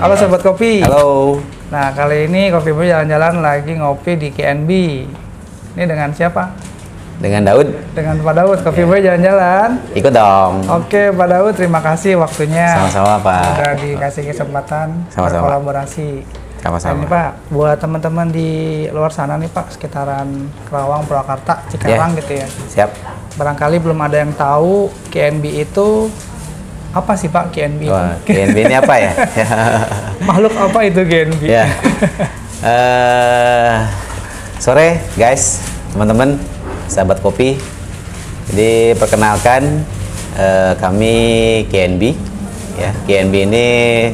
Halo Sobat Kopi. Halo. Nah, kali ini Kopi Boy jalan-jalan lagi ngopi di KNB. Ini dengan siapa? Dengan Daud. Dengan Pak Daud. Kopi Boy jalan-jalan. Ikut dong. Oke, Pak Daud, terima kasih waktunya. Sama-sama, Pak. Udah dikasih kesempatan Sama-sama. berkolaborasi. Sama-sama. Ini Pak, buat teman-teman di luar sana nih Pak, sekitaran Kerawang, Purwakarta, Cikarang gitu ya. Siap. Barangkali belum ada yang tahu KNB itu apa sih Pak KNB? Wah, KNB ini apa ya? Makhluk apa itu KNB? Ya. Sore guys, teman-teman, sahabat kopi. Jadi perkenalkan kami KNB. Ya, KNB ini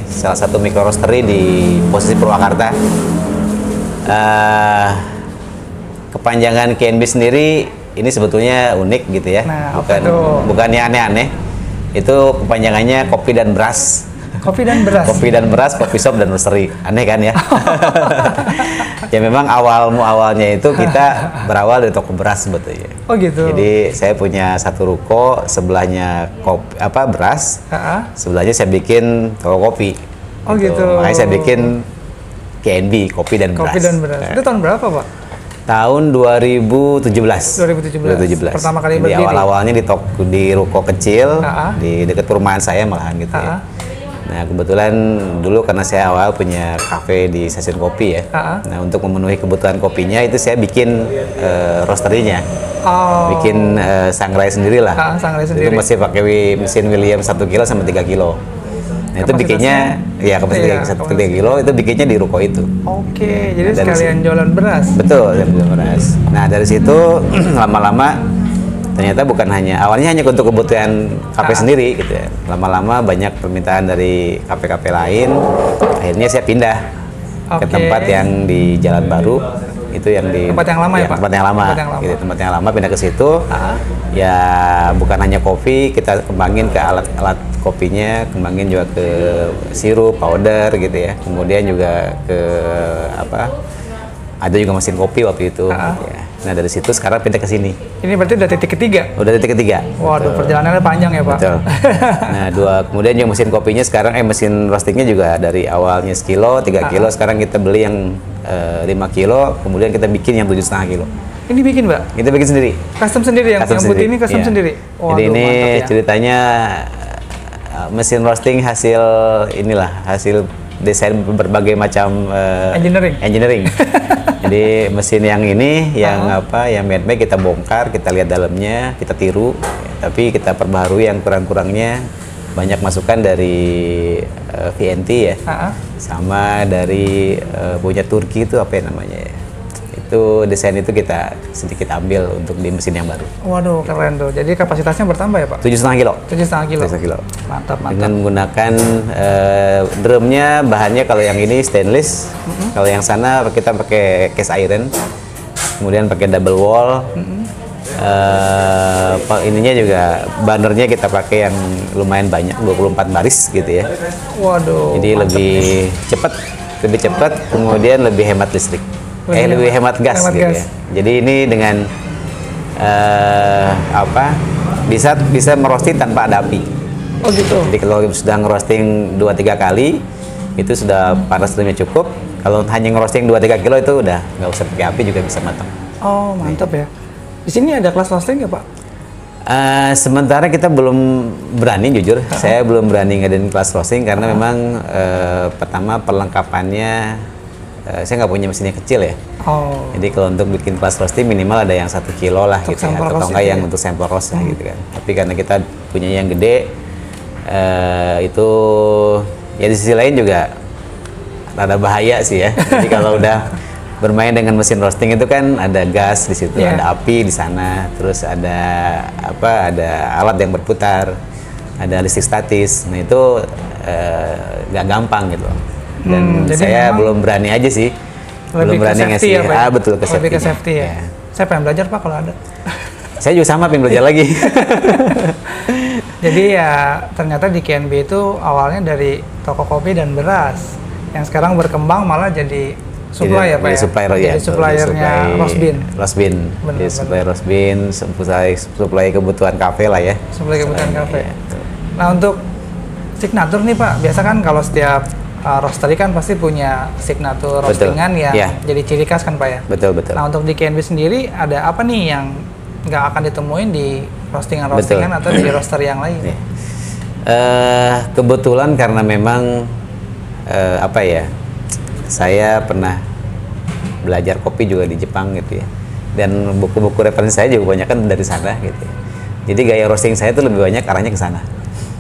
salah satu micro roastery di posisi Purwakarta. Kepanjangan KNB sendiri ini sebetulnya unik gitu ya. Nah, bukannya aneh-aneh. Itu kepanjangannya kopi dan beras. Kopi dan beras. Kopi dan beras, kopi shop dan roastery. Aneh kan ya? Ya memang awalnya itu kita berawal dari toko beras sebetulnya. Oh gitu. Jadi saya punya satu ruko, sebelahnya beras, sebelahnya saya bikin toko kopi. Oh gitu. Makanya saya bikin KNB, kopi dan beras. Kopi dan beras. Itu tahun berapa Pak? Tahun 2017. 2017. Pertama kali berdiri. Jadi awal-awalnya di ruko kecil, di dekat perumahan saya malahan gitu ya. Nah kebetulan dulu karena saya awal punya kafe di stasiun kopi ya. Nah untuk memenuhi kebutuhan kopinya itu saya bikin roasterinya. Bikin sangrai sendiri lah. Sangrai sendiri. Itu masih pakai mesin William 1 kilo sama 3 kilo. Nah itu bikinnya, ya kapasitas 1 kilo itu bikinnya di ruko itu. Oke, jadi sekalian jualan beras. Betul, jualan beras. Nah dari situ lama-lama ternyata bukan awalnya hanya untuk kebutuhan kafe sendiri gitu ya. Lama-lama banyak permintaan dari kafe-kafe lain. Akhirnya saya pindah ke tempat yang di Jalan Baru. Itu yang di tempat yang lama ya Pak? Tempat yang lama. Gitu, tempat yang lama pindah ke situ. Ya bukan hanya kopi, kita kembangin ke alat-alat kopinya, kembangin juga ke sirup, powder gitu ya. Kemudian juga ke ada juga mesin kopi waktu itu. Ya. Nah dari situ sekarang pindah ke sini. Ini berarti udah titik ketiga? Udah titik ketiga. Waduh, perjalanannya panjang ya Pak? Betul. Nah kemudian yang mesin kopinya sekarang, mesin roastingnya juga dari awalnya sekilo, 3 kilo, sekarang kita beli yang 5 kilo, kemudian kita bikin yang 7,5 kilo. Ini bikin Mbak? Kita bikin sendiri. Custom sendiri yang putih ini custom sendiri? Waduh, jadi ini ya. Ceritanya mesin roasting hasil desain berbagai macam engineering. Jadi mesin yang ini yang made kita bongkar, kita lihat dalamnya, kita tiru, tapi kita perbaharui yang kurang-kurangnya, banyak masukan dari VNT ya, sama dari punya Turki itu apa ya namanya ya. Itu desain itu kita sedikit ambil untuk di mesin yang baru. Waduh, keren tuh. Jadi kapasitasnya bertambah ya Pak? 7,5 kilo. 7,5 kilo. 7,5 kilo. Mantap. Dengan menggunakan drumnya, bahannya kalau yang ini stainless, kalau yang sana kita pakai cast iron, kemudian pakai double wall. Ininya juga bannernya kita pakai yang lumayan banyak, 24 baris gitu ya. Waduh. Jadi lebih cepat, kemudian lebih hemat listrik. Lebih hemat gas gitu ya. Jadi ini dengan bisa merosting tanpa ada api. Oh gitu. Jadi kalau sudah ngerosting 2-3 kali itu sudah panas cukup. Kalau hanya ngerosting 2-3 kilo itu udah nggak usah pakai api juga bisa matang. Oh mantap ya. Di sini ada kelas roasting nggak Pak? Sementara kita belum berani, jujur saya belum berani ngadain kelas roasting karena memang pertama perlengkapannya saya nggak punya mesinnya kecil ya. Jadi kalau untuk bikin kelas roasting minimal ada yang 1 kilo lah gitu ya, atau enggak yang untuk sampel roast lah gitu kan. Tapi karena kita punya yang gede, itu ya di sisi lain juga rada bahaya sih ya. Jadi kalau udah bermain dengan mesin roasting itu kan ada gas di situ, ada api di sana, terus ada alat yang berputar, ada listrik statis. Nah itu nggak gampang gitu. Dan saya belum berani aja sih. Belum berani ngasih. Ya, betul, ke safety. Lebih ke safety ya. Saya pengen belajar Pak kalau ada. Saya juga sama pengen belajar lagi. Jadi ya ternyata di KNB itu awalnya dari toko kopi dan beras, yang sekarang berkembang malah jadi supply ya Pak ya? Jadi suppliernya roast bean. Jadi supply roast bean, supply kebutuhan kafe lah ya. Supply kebutuhan kafe. Nah untuk signature nih Pak, biasa kan kalau setiap roastery kan pasti punya signature roastingan yang jadi ciri khas kan Pak ya? Betul, betul. Nah untuk di KNB sendiri ada apa nih yang nggak akan ditemuin di roastingan atau di roastery yang lain? Kebetulan karena memang apa ya, saya pernah belajar kopi juga di Jepang gitu ya, dan buku-buku referensi saya juga banyak kan dari sana gitu. Jadi gaya roasting saya itu lebih banyak arahnya ke sana.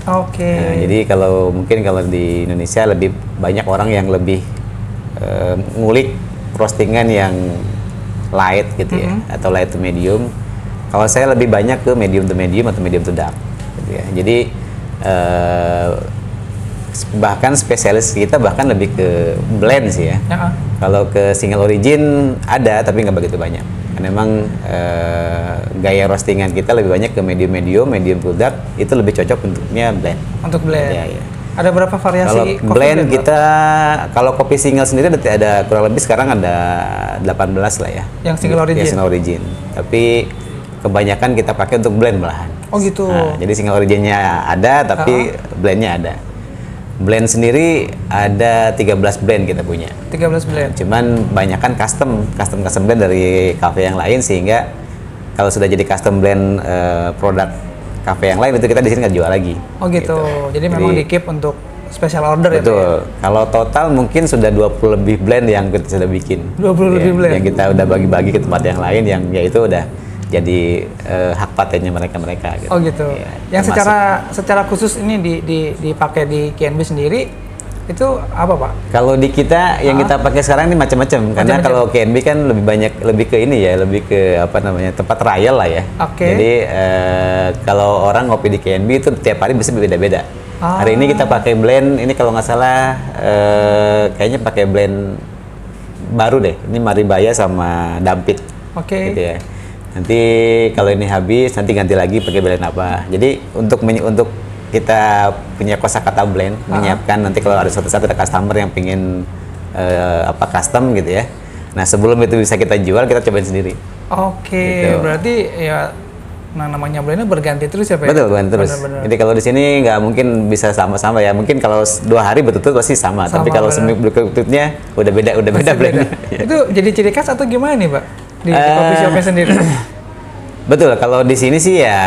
Oke. Nah, jadi mungkin kalau di Indonesia lebih banyak orang yang lebih ngulik roastingan yang light gitu ya, atau light to medium. Kalau saya lebih banyak ke medium to medium atau medium to dark gitu ya. Jadi bahkan spesialis kita bahkan lebih ke blend sih ya. Kalau ke single origin ada tapi nggak begitu banyak. Karena memang gaya roastingan kita lebih banyak ke medium to dark, itu lebih cocok untuknya blend. Untuk blend. Ya, ya. Ada berapa variasi kalau kopi blend kita, kalau kopi single sendiri ada kurang lebih sekarang ada 18 lah ya. Yang single origin. Ya, single origin. Tapi kebanyakan kita pakai untuk blend malahan. Oh gitu. Nah, jadi single originnya ada tapi blendnya ada. Blend sendiri ada 13 blend kita punya. 13 blend. Cuman banyakan custom blend dari cafe yang lain, sehingga kalau sudah jadi custom blend produk cafe yang lain itu kita di sini nggak jual lagi. Oh gitu. Jadi memang di keep untuk special order ya. Betul. Kalau total mungkin sudah 20 lebih blend yang kita sudah bikin. 20 lebih blend. Yang kita udah bagi-bagi ke tempat yang lain, yang yaitu udah jadi hak patennya mereka gitu. Oh gitu. Ya, yang secara khusus ini dipakai di KNB sendiri itu apa Pak? Kalau di kita yang kita pakai sekarang ini macam-macam, karena kalau KNB kan lebih ke ini ya, lebih ke apa namanya, tempat trial lah ya. Jadi kalau orang ngopi di KNB itu tiap hari bisa beda-beda. Hari ini kita pakai blend ini kalau nggak salah kayaknya pakai blend baru deh. Ini Maribaya sama Dampit. Gitu ya. Nanti kalau ini habis nanti ganti lagi pakai blend apa. Jadi untuk kita punya kosakata blend, menyiapkan nanti kalau ada suatu saat ada customer yang pingin custom gitu ya. Nah sebelum itu bisa kita jual, kita cobain sendiri. Gitu. Berarti ya namanya blendnya berganti terus ya Pak? Betul, berganti terus. Jadi kalau di sini nggak mungkin bisa sama-sama ya. Mungkin kalau 2 hari betul-betul pasti sama. Tapi kalau seminggu berikutnya udah beda blendnya. Itu jadi ciri khas atau gimana nih Pak? Di kopi shopnya sendiri? Betul, kalau di sini sih ya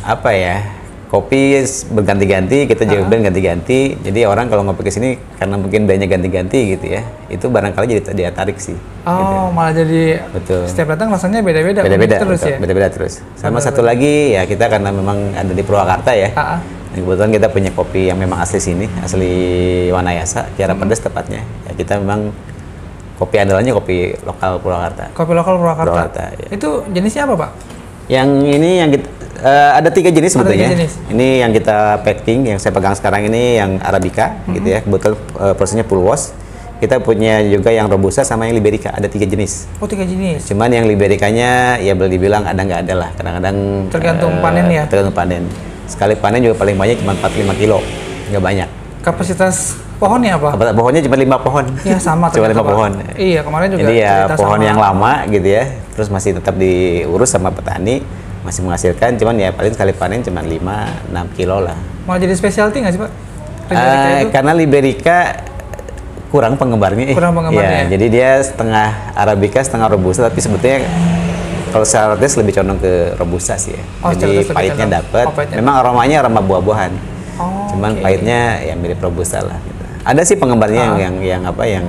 apa ya, kopi berganti-ganti, kita juga blend ganti-ganti. Jadi orang kalau ngopi ke sini karena mungkin blendnya ganti-ganti gitu ya, itu barangkali jadi dia tarik sih. Gitu. Malah jadi setiap datang rasanya beda-beda terus ya? Beda-beda terus. Sama satu lagi ya, kita karena memang ada di Purwakarta ya, kebetulan kita punya kopi yang memang asli sini, asli Wanayasa, Kiara Pedas tepatnya. Ya kita memang kopi andalannya kopi lokal Purwakarta. Kopi lokal Purwakarta. Ya. Itu jenisnya apa Pak? Yang ini yang kita, ada 3 jenis sebetulnya. Ini yang kita packing, yang saya pegang sekarang ini yang Arabica gitu ya. Kebetulan prosesnya full wash. Kita punya juga yang Robusta sama yang Liberica, ada 3 jenis. Oh 3 jenis. Cuman yang Libericanya ya boleh dibilang ada nggak ada lah. Kadang-kadang tergantung panen ya. Tergantung panen. Sekali panen juga paling banyak cuma 45 kilo, nggak banyak. Kapasitas pohonnya apa? Pohonnya cuma 5 pohon. Ya sama. Cuma 5 pohon. Iya kemarin juga. Jadi ya pohon yang lama gitu ya. Terus masih tetap diurus sama petani, masih menghasilkan. Cuman ya paling sekali panen cuma 5-6 kilo lah. Mau jadi specialty nggak sih Pak? Karena Liberica kurang penggemarnya. Ya, jadi dia setengah Arabica, setengah Robusta. Tapi sebetulnya kalau secara tes lebih condong ke Robusta sih ya. Jadi pahitnya dapat. Memang aromanya aroma buah-buahan. Cuman pahitnya ya mirip Robusta lah gitu. Ada sih penggemarnya yang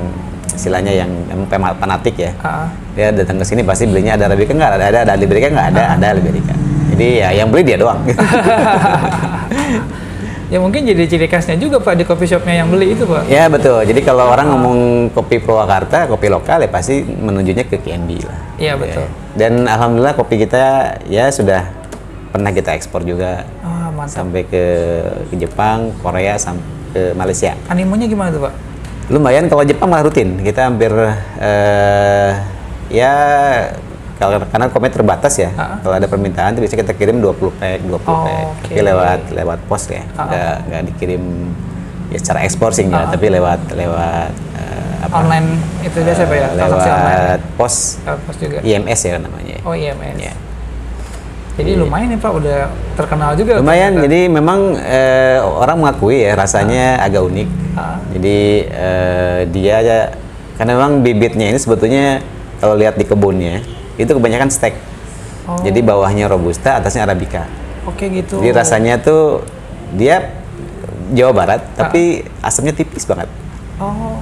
istilahnya yang fanatik ya. Dia datang ke sini pasti belinya ada Arabica nggak ada Liberica nggak ada Liberica. Jadi ya yang beli dia doang. Ya mungkin jadi ciri khasnya juga Pak di coffee shopnya yang beli itu Pak. Ya betul. Jadi kalau orang ngomong kopi Purwakarta, kopi lokal ya pasti menujunya ke KNB lah. Iya betul. Dan alhamdulillah kopi kita ya sudah pernah kita ekspor juga. Sampai ke Jepang, Korea, sampai ke Malaysia. Animonya gimana tuh Pak? Lumayan, kalau Jepang malah rutin. Kita hampir ya karena kopi terbatas ya. Kalau ada permintaan itu bisa kita kirim 20 pack. Tapi lewat pos ya. Nggak dikirim ya secara ekspor sih enggak, tapi lewat online itu biasa Pak ya? Lewat pos juga. IMS ya namanya. Oh IMS. Ya. Jadi lumayan nih Pak, udah terkenal juga. Lumayan, ternyata. Jadi memang orang mengakui ya rasanya agak unik. Jadi dia karena memang bibitnya ini sebetulnya kalau lihat di kebunnya itu kebanyakan stek. Jadi bawahnya robusta, atasnya arabica. Oke gitu. Jadi rasanya tuh dia Jawa Barat, tapi asamnya tipis banget.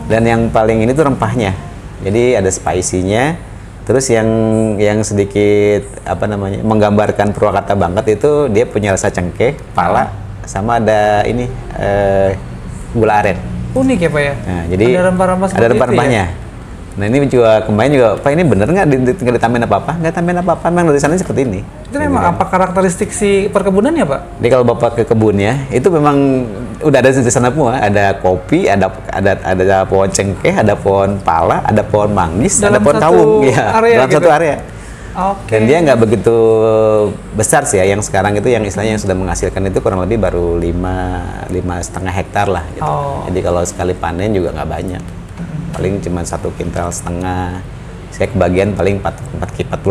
Dan yang paling ini tuh rempahnya. Jadi ada spicy-nya. Terus yang sedikit apa namanya menggambarkan Purwakarta banget itu dia punya rasa cengkeh, pala, sama ada ini gula aren. Unik ya Pak ya? Nah, jadi ada rempah-rempah ada rempah-rempahnya. Ya? Nah ini juga kemarin juga, Pak ini bener nggak ditambahin apa-apa? Nggak tambahin apa-apa, memang dari sana seperti ini. Itu memang apa karakteristik si perkebunannya Pak? Jadi kalau Bapak ke kebunnya, itu memang udah ada di sana semua. Ada kopi, ada pohon cengkeh, ada pohon pala, ada pohon manggis, ada pohon kawung. Ya, dalam satu area. Dan dia nggak begitu besar sih ya. Yang sekarang itu yang istilahnya yang sudah menghasilkan itu kurang lebih baru 5,5 hektar lah. Gitu. Jadi kalau sekali panen juga nggak banyak. Paling cuma 1,5 kintal. Saya kebagian paling 40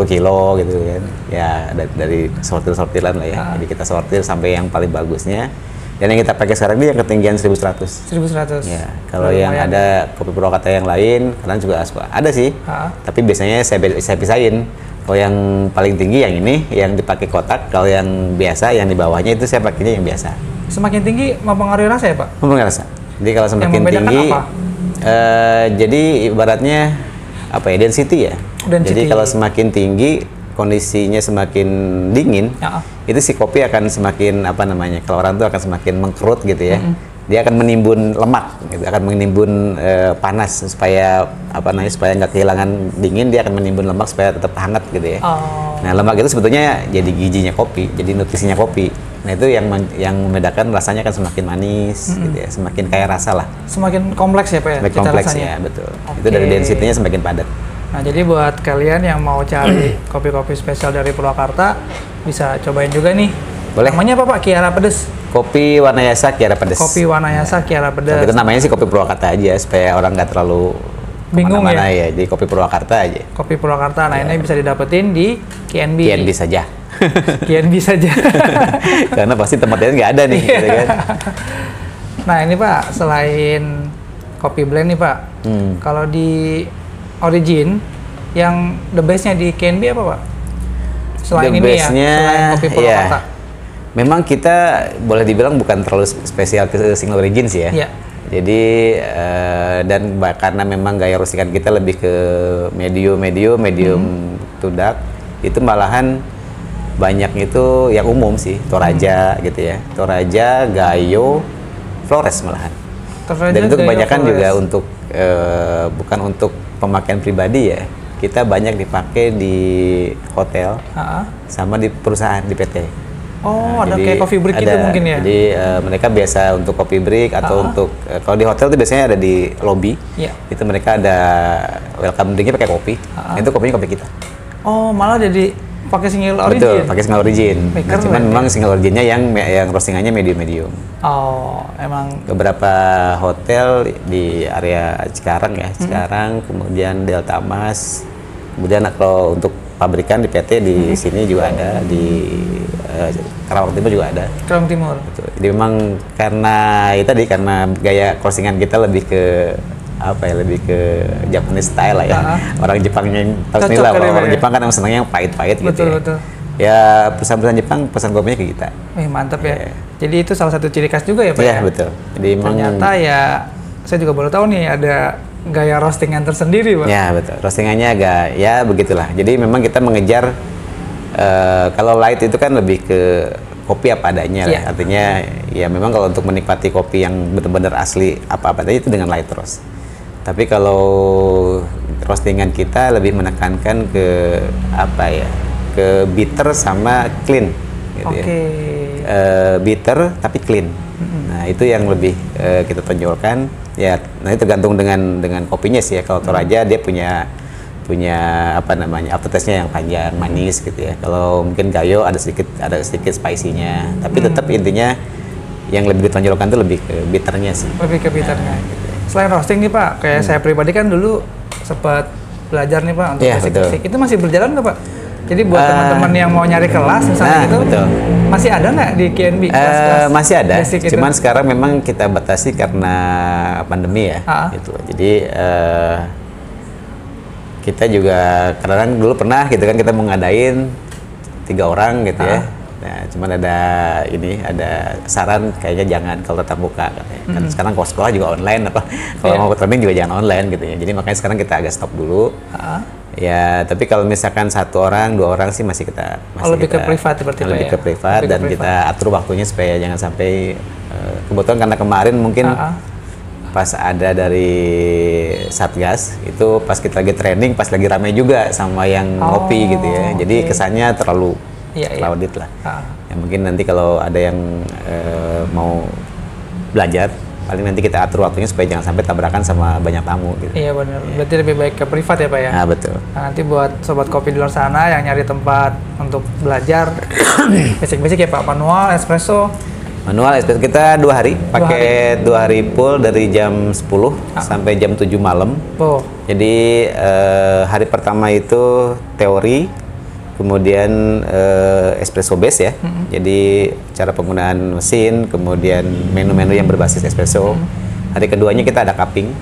kilo gitu kan. Ya dari sortir-sortiran lah ya. Jadi kita sortir sampai yang paling bagusnya. Dan yang kita pakai sekarang ini yang ketinggian 1.100. 1.100. Ya, kalau yang ada kopi Purwakarta yang lain, kadang juga ada sih. Tapi biasanya saya pisahin. Kalau yang paling tinggi yang ini, yang dipakai kotak. Kalau yang biasa, yang di bawahnya itu saya pakainya yang biasa. Semakin tinggi mempengaruhi rasa ya Pak? Mempengaruhi rasa. Jadi kalau semakin tinggi, jadi ibaratnya apa ya, density ya. Jadi kalau semakin tinggi, kondisinya semakin dingin, itu si kopi akan semakin apa namanya, kalau orang tuh akan semakin mengkerut gitu ya. Dia akan menimbun lemak, gitu, akan menimbun panas supaya apa namanya, supaya nggak kehilangan dingin, dia akan menimbun lemak supaya tetap hangat gitu ya. Nah lemak itu sebetulnya jadi gizinya kopi, jadi nutrisinya kopi. Nah itu yang membedakan rasanya kan semakin manis, gitu ya, semakin kaya rasa lah. Semakin kompleks ya Pak ya? Semakin kompleks ya, betul. Itu dari density-nya semakin padat. Nah jadi buat kalian yang mau cari kopi-kopi spesial dari Purwakarta, bisa cobain juga nih. Boleh. Namanya apa Pak? Kiara Pedes? Kopi Wanayasa Kiara Pedes. Kopi Wanayasa Kiara Pedes. Itu namanya sih kopi Purwakarta aja, supaya orang nggak terlalu bingung ya. Jadi kopi Purwakarta aja. Kopi Purwakarta. Nah ini bisa didapetin di KNB. KNB saja. KNB saja. Karena pasti tempat lain nggak ada nih, gitu kan. Nah ini Pak, selain kopi blend nih Pak, kalau di Origin, yang the best-nya di KNB apa Pak? Selain ini ya, selain kopi Purwakarta. Ya. Memang kita boleh dibilang bukan terlalu spesial ke single origin sih ya. Yeah. Jadi dan karena memang gaya roastingan kita lebih ke medium to dark, itu malahan banyak itu yang umum sih, Toraja gitu ya. Toraja, Gayo, Flores malahan. Toraja, dan itu kebanyakan Gayo, juga untuk bukan untuk pemakaian pribadi ya. Kita banyak dipakai di hotel sama di perusahaan, di PT. Oh, ada kayak coffee break gitu mungkin ya? Jadi mereka biasa untuk coffee break atau untuk kalau di hotel itu biasanya ada di lobby. Itu mereka ada welcome drinknya pakai kopi. Itu kopinya kopi kita. Oh, malah jadi pakai single origin. Betul, pakai single origin. Nah, cuman memang single originnya yang roastingannya medium. Oh, emang. Beberapa hotel di area Cikarang ya, Cikarang, kemudian Delta Mas, kemudian kalau untuk pabrikan di PT di sini juga ada, di Karawang Timur juga ada. Karawang Timur. Betul. Jadi memang karena karena gaya roastingan kita lebih ke apa ya, lebih ke Japanese style lah ya. Orang Jepangnya tahu sendiri lah, orang Jepang kan yang senangnya yang pahit-pahit gitu ya. Betul. Ya perusahaan-perusahaan Jepang pesan kopinya ke kita. Mantap ya. Jadi itu salah satu ciri khas juga ya Pak? Iya betul. Jadi ternyata ya saya juga baru tahu nih ada gaya roastingan tersendiri Pak. Ya betul. Roastingannya agak ya begitulah. Jadi memang kita mengejar kalau light itu kan lebih ke kopi apa adanya lah. Artinya ya memang kalau untuk menikmati kopi yang benar-benar asli apa adanya itu dengan light roast. Tapi kalau roastingan kita lebih menekankan ke apa ya, ke bitter sama clean gitu ya. Bitter tapi clean. Nah itu yang lebih kita tonjolkan ya. Nanti tergantung dengan kopinya sih ya. Kalau Toraja dia punya apa namanya, aftertaste-nya yang panjang, manis gitu ya. Kalau mungkin Gayo ada sedikit spicy-nya, tapi tetap intinya yang lebih ditonjolkan itu lebih ke bitternya sih. Lebih ke bitternya. Gitu. Selain roasting nih Pak, kayak saya pribadi kan dulu sempat belajar nih Pak untuk basic. Itu masih berjalan nggak Pak? Jadi buat teman-teman yang mau nyari kelas misalnya gitu, betul. Masih ada nggak di KNB? Masih ada, cuman sekarang memang kita batasi karena pandemi ya. Gitu. Jadi kita juga kadang dulu pernah gitu kan kita mau ngadain 3 orang gitu ya. Nah, cuman ada saran kayaknya jangan kalau tatap muka katanya. Kan sekarang kalau sekolah juga online apa kalau mau training juga jangan online gitu ya. Jadi makanya sekarang kita agak stop dulu. Ya, tapi kalau misalkan 1 orang, 2 orang sih masih lebih ke privat seperti itu ya. Lebih ke privat dan kita atur waktunya supaya jangan sampai kebetulan karena kemarin mungkin pas ada dari Satgas itu pas kita lagi training pas lagi ramai juga sama yang ngopi gitu ya. Jadi kesannya terlalu crowded lah. Ya mungkin nanti kalau ada yang mau belajar paling nanti kita atur waktunya supaya jangan sampai tabrakan sama banyak tamu gitu. Iya benar. Berarti lebih baik ke privat ya Pak ya? Nah betul. Nah, nanti buat sobat kopi di luar sana yang nyari tempat untuk belajar basic-basic ya Pak, manual, espresso. Manual espresso kita 2 hari, pakai 2 hari full dari jam 10 sampai jam 7 malam. Jadi hari pertama itu teori, kemudian espresso base ya. Jadi cara penggunaan mesin, kemudian menu-menu yang berbasis espresso. Hari keduanya kita ada cupping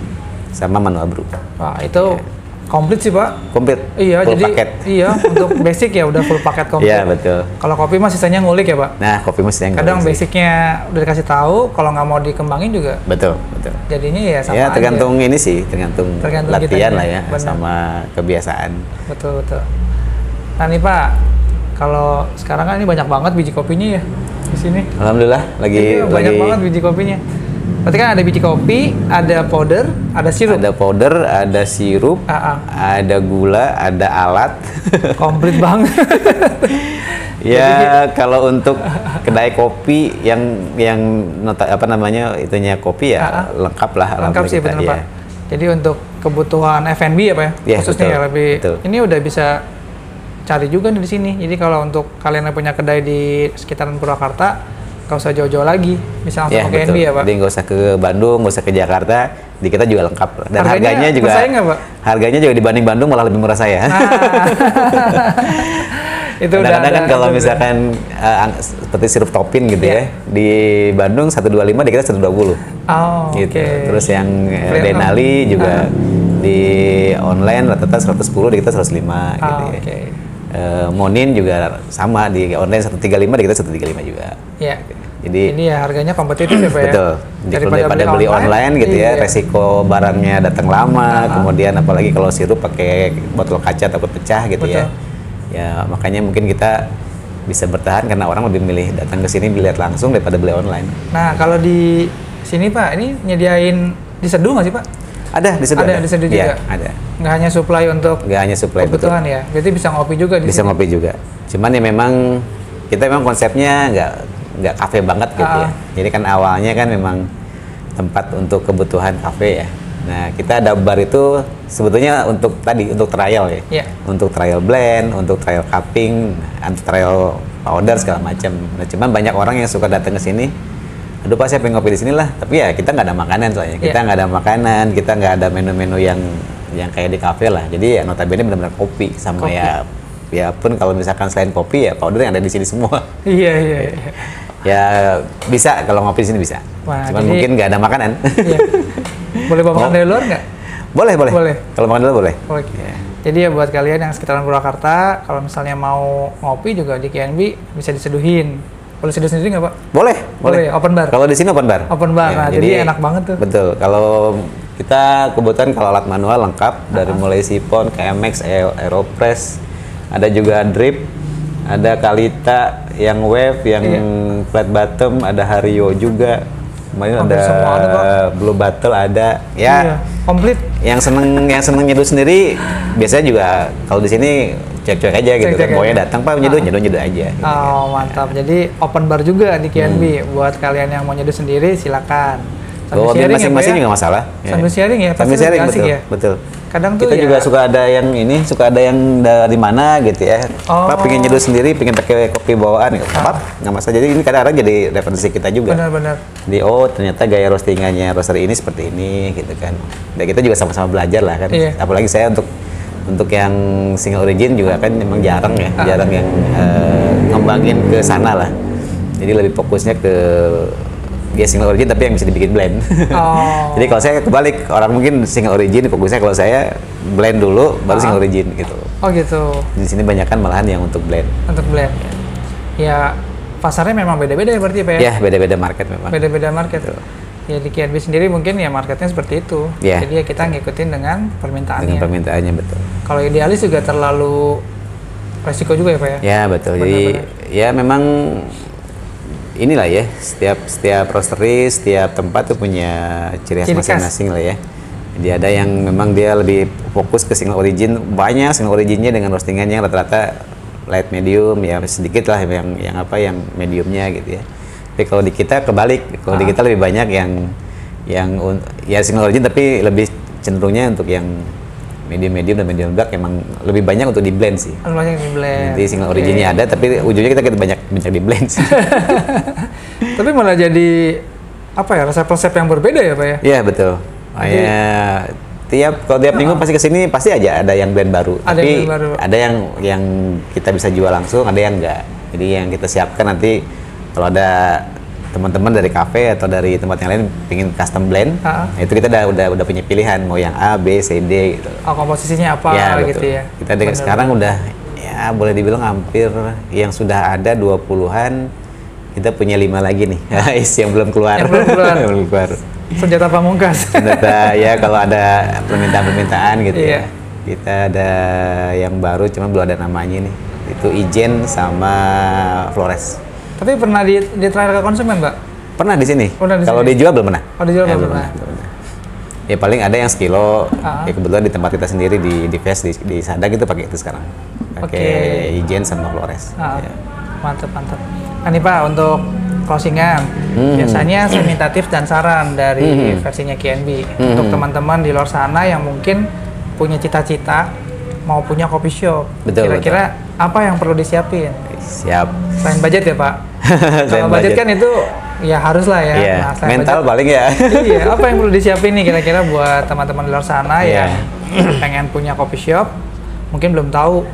sama manual brew. Wah, itu komplit sih Pak. Komplit. Iya, full jadi paket. Iya, untuk basic ya udah full paket komplit. Iya, betul. Kalau kopi mah sisanya ngulik ya Pak. Nah, kopi mah sisanya ngulik. Kadang basicnya udah dikasih tahu, kalau nggak mau dikembangin juga. Betul, betul. Jadinya ya sama ya, tergantung aja. Ini sih, tergantung latihan lah ya, sama kebiasaan. Betul, betul. Nah nih Pak, kalau sekarang kan ini banyak banget biji kopinya ya di sini. Alhamdulillah, banyak banget biji kopinya. Berarti kan ada biji kopi, ada powder, ada sirup. Ada powder, ada sirup, ada gula, ada alat. Komplit banget. Ya kalau untuk kedai kopi yang itunya kopi ya lengkap lah. Lengkap sih benar Pak. Jadi untuk kebutuhan F&B ya Pak ya, khususnya ya lebih. Ini udah bisa cari juga nih di sini. Jadi kalau untuk kalian yang punya kedai di sekitaran Purwakarta, nggak usah jauh-jauh lagi, bisa langsung ke KNB ya Pak. Jadi nggak usah ke Bandung, nggak usah ke Jakarta, di kita juga lengkap. Dan harganya juga, Pak? Harganya juga dibanding Bandung malah lebih murah saya. Itu kadang-kadang kan kalau misalkan seperti sirup topin gitu ya, di Bandung 125, di kita 120. Gitu. Terus yang Denali juga di online rata-rata 110, di kita 105 gitu ya. Monin juga sama, di online 135, di kita 135 juga. Iya. Jadi ini ya harganya kompetitif ya Pak ya. Betul. Daripada beli online gitu ya, resiko barangnya datang lama, kemudian apalagi kalau sirup pakai botol kaca takut pecah gitu ya. Ya makanya mungkin kita bisa bertahan karena orang lebih milih datang ke sini lihat langsung daripada beli online. Nah kalau di sini Pak, ini nyediain diseduh nggak sih Pak? Ada diseduh. Ada diseduh juga. Ya, ada. Nggak hanya supply untuk kebutuhan ya. Berarti bisa ngopi juga di sini. Bisa ngopi juga. Cuman ya memang kita memang konsepnya nggak kafe banget gitu ya. Jadi kan awalnya kan memang tempat untuk kebutuhan kafe ya. Nah kita ada bar itu sebetulnya untuk trial ya. Untuk trial blend, untuk trial cupping, untuk trial powder segala macam. Nah cuman banyak orang yang suka datang ke sini. Aduh Pak, saya pengen ngopi di sini lah. Tapi ya kita nggak ada makanan soalnya. Kita nggak ada makanan, kita nggak ada menu-menu yang kayak di kafe lah. Jadi ya notabene benar-benar kopi sama ya pun kalau misalkan selain kopi ya powder yang ada di sini semua. Iya. Ya bisa kalau ngopi di sini bisa. Wah, cuman mungkin nggak ada makanan. Iya. Boleh bawa makan dari luar nggak? Boleh. Kalau makan dulu boleh. Ya. Jadi ya buat kalian yang sekitaran Purwakarta, kalau misalnya mau ngopi juga di KNB bisa diseduhin. Boleh seduh sendiri nggak Pak? Boleh. Open bar. Kalau di sini open bar. Nah, jadi enak banget tuh. Betul. Kalau kita kebetulan kalau alat manual lengkap dari mulai sipon, KMX, Aeropress, ada juga drip, ada Kalita, yang wave, yang flat bottom, ada Hario juga. Kemarin ada Blue Bottle ada. Ya. Komplit. Yang seneng nyeduh sendiri biasanya juga kalau di sini cek-cek aja gitu kan. Pokoknya datang Pak nyeduh aja. Gitu. Mantap. Jadi open bar juga di KNB. Buat kalian yang mau nyeduh sendiri silakan. Bawa masing-masing juga masalah. Sambil sharing ya, pasti sharing betul. Kadang tuh kita juga suka ada yang dari mana gitu ya. Pak pengen nyeduh sendiri, pengen pakai kopi bawaan nggak masalah. Jadi ini kadang-kadang jadi referensi kita juga. Benar. Ternyata gaya roastingannya roaster ini seperti ini gitu kan. Dan kita juga sama-sama belajar lah kan. Apalagi saya untuk Untuk yang single origin juga kan memang jarang ya, jarang yang ngembangin ke sana lah. Jadi lebih fokusnya ke ya single origin tapi yang bisa dibikin blend. Oh. Jadi kalau saya kebalik, orang mungkin single origin fokusnya, kalau saya blend dulu baru single origin gitu. Oh gitu. Di sini banyak kan malahan yang untuk blend. Untuk blend. Ya pasarnya memang beda-beda ya berarti Pak ya? Ya beda-beda market memang. Beda-beda market. Betul. Ya di KNB sendiri mungkin ya marketnya seperti itu. Yeah. Jadi ya kita ngikutin dengan permintaannya. Dengan permintaannya, betul. Kalau idealis juga terlalu resiko juga ya Pak ya? Ya betul. Jadi ya memang inilah ya, setiap roastery, setiap tempat tuh punya ciri khas masing-masing lah ya. Jadi ada yang memang dia lebih fokus ke single origin, banyak single originnya dengan roastingannya rata-rata light medium, ya sedikit lah yang mediumnya gitu ya. Tapi kalau di kita kebalik, kalau di kita lebih banyak yang ya single origin tapi lebih cenderungnya untuk yang medium dan medium dark, emang lebih banyak untuk di blend sih. Banyak di blend. Jadi single originnya ada, tapi ujungnya kita banyak di blend sih. Tapi malah jadi apa ya, resep-resep yang berbeda ya Pak ya? Iya betul. Kalau tiap minggu pasti kesini pasti aja ada yang blend baru. Tapi ada yang kita bisa jual langsung, ada yang enggak. Jadi yang kita siapkan nanti kalau ada teman-teman dari kafe atau dari tempat yang lain pingin custom blend, nah itu kita udah punya pilihan mau yang A, B, C, D gitu. Oh, komposisinya apa ya, gitu ya. Kita dengan sekarang udah ya boleh dibilang hampir yang sudah ada 20-an, kita punya 5 lagi nih. Yang belum keluar. Yang belum keluar. Senjata pamungkas. Senjata ya, kalau ada permintaan gitu ya. Kita ada yang baru cuman belum ada namanya nih. Itu Ijen sama Flores. Tapi pernah di trial ke konsumen, Mbak? Pernah di sini. Kalau dijual belum pernah. Oh, dijual belum pernah. Ya paling ada yang sekilo. Ya kebetulan di tempat kita sendiri di Fest di Sadak itu pakai itu sekarang. Pakai Ijen sama Flores. Ya. Mantap. Nah nih Pak, untuk closingan, biasanya saya minta tips dan saran dari versinya KNB untuk teman-teman di luar sana yang mungkin punya cita-cita mau punya coffee shop. Kira-kira apa yang perlu disiapin? Siap. Selain budget ya Pak. Kalau budget kan itu ya harus lah ya. Yeah. Nah, mental budget, paling ya. Iya. Apa yang perlu disiapin nih kira-kira buat teman-teman di luar sana yang pengen punya coffee shop, mungkin belum tahu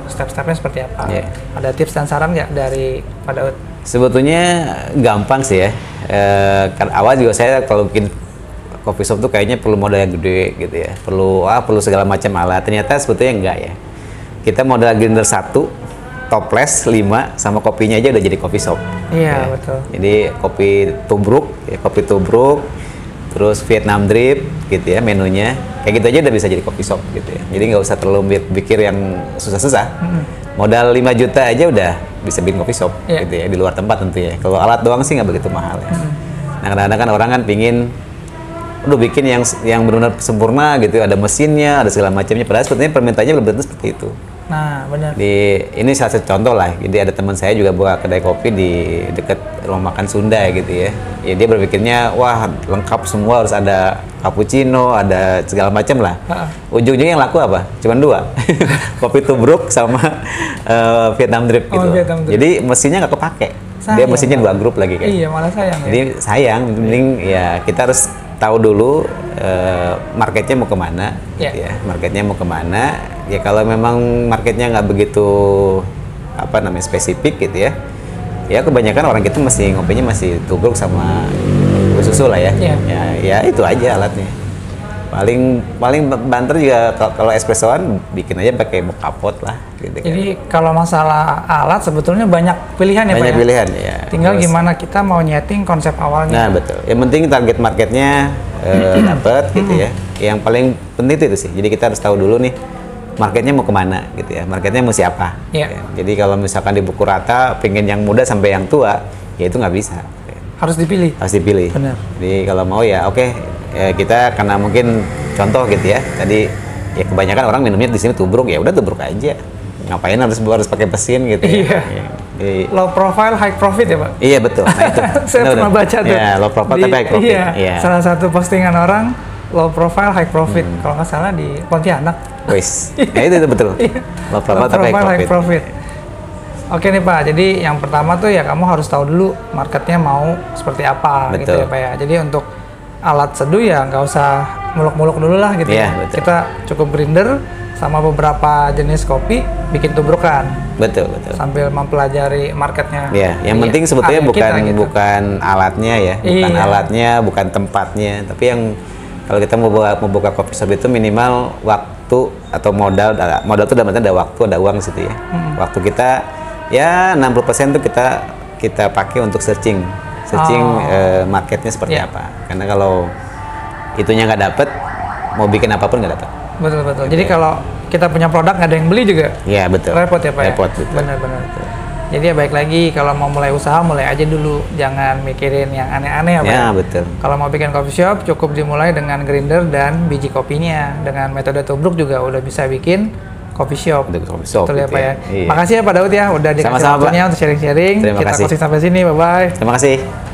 step-stepnya seperti apa. Yeah. Ada tips dan saran nggak dari Pak Daud? Sebetulnya gampang sih ya. Kan awal juga saya kalau bikin coffee shop tuh kayaknya perlu modal yang gede gitu ya. Perlu segala macam alat. Ternyata sebetulnya enggak ya. Kita modal grinder 1, toples 5, sama kopinya aja udah jadi coffee shop. Iya, betul. Jadi kopi tubruk, terus Vietnam drip gitu ya menunya. Kayak gitu aja udah bisa jadi coffee shop gitu ya. Jadi nggak usah terlalu pikir yang susah-susah. Modal 5 juta aja udah bisa bikin coffee shop gitu ya, di luar tempat tentu ya. Kalau alat doang sih nggak begitu mahal ya. Nah kadang-kadang kan orang kan pingin bikin yang benar-benar sempurna gitu, ada mesinnya, ada segala macamnya. Padahal sebetulnya permintaannya belum tentu seperti itu. Nah, benar. Ini salah satu contoh lah. Jadi ada teman saya juga buka kedai kopi di dekat rumah makan Sunda gitu ya. Ya dia berpikirnya, wah lengkap semua, harus ada cappuccino, ada segala macam lah. Ujung-ujungnya yang laku apa? Cuman 2. Kopi tubruk sama Vietnam drip gitu. Vietnam drip. Jadi mesinnya nggak kepake. Dia mesinnya 2 grup lagi kan. Iya, malah sayang. Jadi sayang, mending ya kita harus tahu dulu marketnya mau kemana, gitu ya. Marketnya mau kemana? Ya kalau memang marketnya nggak begitu spesifik gitu ya. Ya kebanyakan orang kita ngopinya masih tubruk sama susu lah ya. Ya itu aja alatnya. Paling banter juga kalau espressoan bikin aja pakai kapot lah. Gitu. Jadi kalau masalah alat sebetulnya banyak pilihan ya Pak ya? Banyak pilihan ya. Tinggal gimana kita mau nyeting konsep awalnya. Nah betul. Yang penting target marketnya dapat gitu ya. Yang paling penting itu sih. Jadi kita harus tahu dulu nih marketnya mau kemana gitu ya. Marketnya mau siapa. Ya. Jadi kalau misalkan di buku rata pengen yang muda sampai yang tua, ya itu nggak bisa. Harus dipilih. Benar. Jadi kalau mau ya oke. Kita karena mungkin contoh gitu ya. Tadi ya kebanyakan orang minumnya di sini tubruk, ya udah tubruk aja. Ngapain harus pakai mesin gitu ya. Jadi, low profile high profit ya Pak? Iya betul. Nah, itu. Saya pernah baca tuh. Ya, low profile tapi high profit. Iya. Salah satu postingan orang low profile high profit. Kalau nggak salah di Pontianak. Wis. Nah, itu betul. Low profile tapi high profit. Oke nih Pak, jadi yang pertama tuh ya kamu harus tahu dulu marketnya mau seperti apa gitu ya Pak ya. Jadi untuk alat seduh ya nggak usah muluk-muluk dulu lah gitu ya. Betul. Kita cukup grinder sama beberapa jenis kopi bikin tubrukan. Betul, betul. Sambil mempelajari marketnya. Ya, yang penting sebetulnya bukan kita, gitu. bukan alatnya ya, bukan alatnya, bukan tempatnya, tapi yang kalau kita mau buka coffee shop itu minimal waktu atau modal itu dalam artian ada waktu, ada uang situ ya. Waktu kita ya 60% tuh kita pakai untuk searching marketnya seperti apa. Karena kalau itunya nggak dapet, mau bikin apapun nggak dapet. Betul. Jadi kalau kita punya produk nggak ada yang beli juga. Iya, betul. Repot ya Pak. Repot, ya? Benar. Jadi ya baik lagi, kalau mau mulai usaha mulai aja dulu, jangan mikirin yang aneh-aneh ya Pak. Ya, betul. Kalau mau bikin coffee shop cukup dimulai dengan grinder dan biji kopinya. Dengan metode tubruk juga udah bisa bikin coffee shop. Betul ya Pak ya. Iya. Makasih ya Pak Daud ya, udah dikasih waktunya untuk sharing-sharing. Kita closing sampai sini, bye-bye. Terima kasih.